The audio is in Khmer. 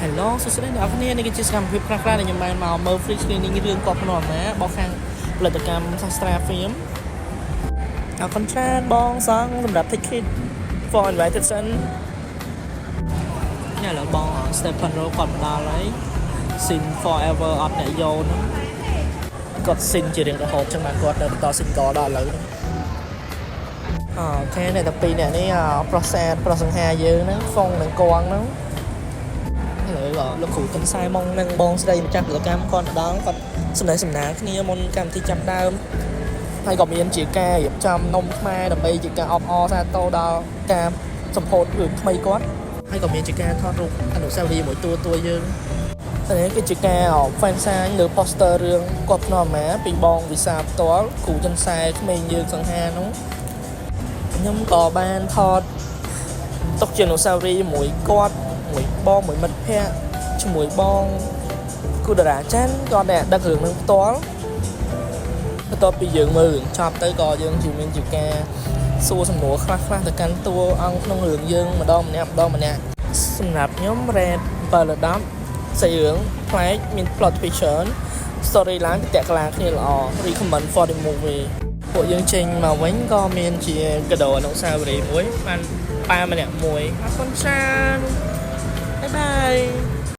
Hello សួស្តីអ្នកនរគ្នានេះគឺជាសកម្មភាពខ្លះៗដែលខ្ញុំបានមកមើល free screening រឿងកប់ភ្នំណាបោះខាងផលិតកម្មសាស្ត្រា film អរគុណច្រើនបងសងសម្រាប់ ticket for invited son នេះឥឡូវបង Stephen Rowe គាត់មកដល់ហើយ Sin Forever អត់អ្នកយកហ្នឹងគាត់ Sin ជារៀងរហូតចឹងបានគាត់នៅបន្ត Sin កដល់ឥឡូវហ្នឹងអូខេអ្នកទាំងពីរអ្នកនេះប្រុសសង្ហាយើងហ្នឹងហ្វុងនឹងកងហ្នឹងលោកគ្រូកឹមសែម៉ងនិងបងស្រីម្ចាស់ពលកម្មគាត់ដល់គាត់សំណេះសំណាលគ្នាមុនកម្មវិធីចាប់ដើមហើយក៏មានជាការរៀបចំនំខ្មែរដើម្បីជាការអបអរសាទរដល់ការសម្ពោធរឿងថ្មីគាត់ហើយក៏មានជាការថតរូបអនុស្សាវរីយ៍មួយតួយើងនេះគឺជាការ fan sign លើ poster រឿងគាត់ភ្នំម៉ាពីបងវិសាផ្ទាល់គ្រូចិនសែក្មេងយើងសង្ហានោះខ្ញុំក៏បានថតទុកជាអនុស្សាវរីយ៍មួយគាត់មួយបងមួយមិត្តភ័ក្តិជាមួយបងគូតារាចាន់គាត់ដែលដឹករឿងនឹងផ្ទាល់បន្ទាប់ពីយើងមើលរឿងចប់ទៅក៏យើងមានជាការសួរសំណួរខ្លះទៅកាន់តួអង្គក្នុងរឿងយើងម្ដងម្នាក់សម្រាប់ខ្ញុំ Red Balladam សាច់រឿងប្លែកមាន plot picture storyline តាក់កលាគ្នាល្អ recommend for the movie ពួកយើងចេញមកវិញក៏មានជាកាដូអនុស្សាវរីយ៍មួយបានប៉ាម្នាក់មួយអរគុណច្រើនបាយបាយ